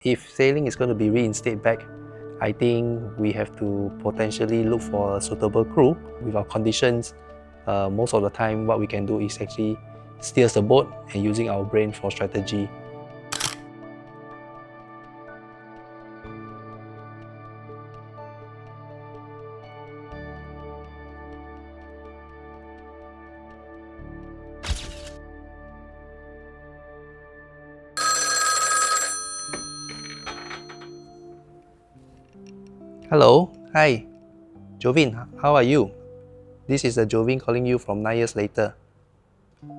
If sailing is going to be reinstated back, I think we have to potentially look for a suitable crew. With our conditions, most of the time what we can do is actually steer the boat and using our brain for strategy. Hello, hi, Jovin, how are you? This is Jovin calling you from 9 years later.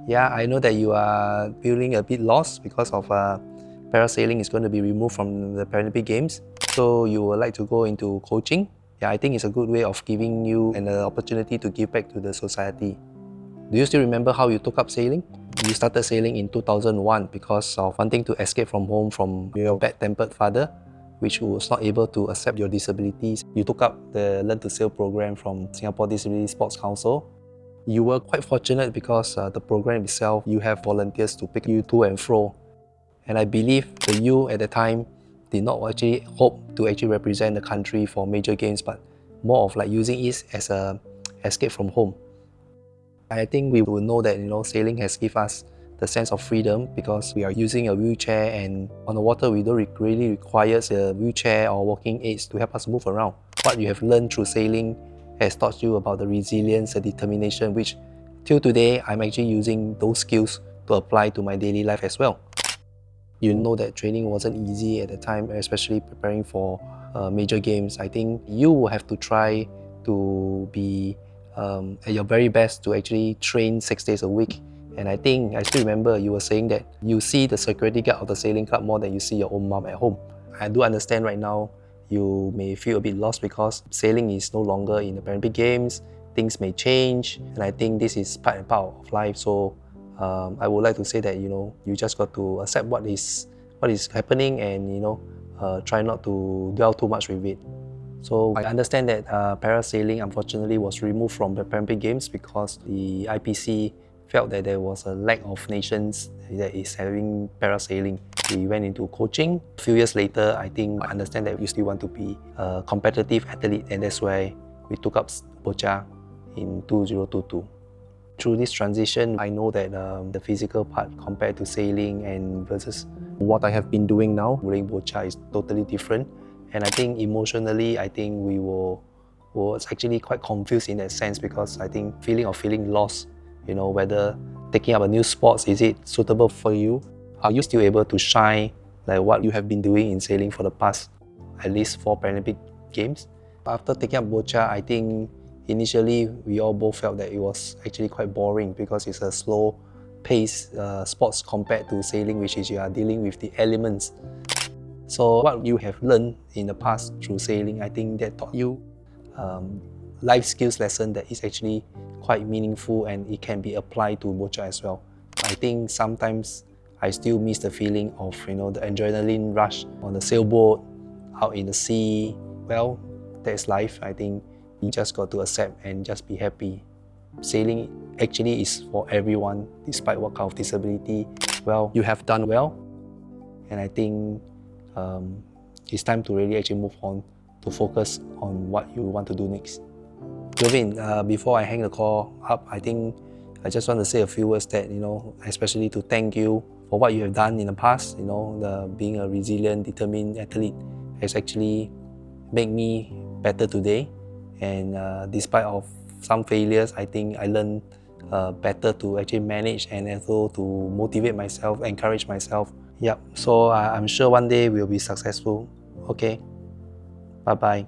Yeah, I know that you are feeling a bit lost because of parasailing is going to be removed from the Paralympic Games. So you would like to go into coaching. Yeah, I think it's a good way of giving you an opportunity to give back to the society. Do you still remember how you took up sailing? You started sailing in 2001 because of wanting to escape from home from your bad-tempered father, which was not able to accept your disabilities. You took up the Learn to Sail program from Singapore Disability Sports Council. You were quite fortunate because the program itself, you have volunteers to pick you to and fro. And I believe that you at the time did not actually hope to actually represent the country for major games, but more of like using it as a escape from home. I think we will know that sailing has given us the sense of freedom because we are using a wheelchair, and on the water we don't really require a wheelchair or walking aids to help us move around. What you have learned through sailing has taught you about the resilience and determination, which till today I'm actually using those skills to apply to my daily life as well. You know that training wasn't easy at the time, especially preparing for major games. I think you will have to try to be at your very best to actually train 6 days a week. And I think, I still remember you were saying that you see the security guard of the sailing club more than you see your own mom at home. I do understand right now you may feel a bit lost because sailing is no longer in the Paralympic Games, things may change, and I think this is part and part of life. So I would like to say that you just got to accept what is happening and try not to dwell too much with it. So I understand that parasailing unfortunately was removed from the Paralympic Games because the IPC felt that there was a lack of nations that is having parasailing. We went into coaching. A few years later, I think I understand that you still want to be a competitive athlete, and that's why we took up Boccia in 2022. Through this transition, I know that the physical part compared to sailing and versus what I have been doing now, doing Boccia, is totally different. And I think emotionally, I think we was actually quite confused in that sense because I think feeling lost, whether taking up a new sport, is it suitable for you? Are you still able to shine like what you have been doing in sailing for the past at least 4 Paralympic Games? After taking up Boccia, I think initially we all both felt that it was actually quite boring because it's a slow paced sports compared to sailing, which is you are dealing with the elements. So what you have learned in the past through sailing, I think that taught you life skills lesson that is actually quite meaningful and it can be applied to Boccia as well. I think sometimes I still miss the feeling of the adrenaline rush on the sailboat, out in the sea. Well, that's life. I think you just got to accept and just be happy. Sailing actually is for everyone, despite what kind of disability. Well, you have done well, and I think it's time to really actually move on to focus on what you want to do next. Jovin, before I hang the call up, I think I just want to say a few words that, especially to thank you for what you have done in the past. Being a resilient, determined athlete has actually made me better today. And despite of some failures, I think I learned better to actually manage and also to motivate myself, encourage myself. Yep, so I'm sure one day we'll be successful. Okay, bye-bye.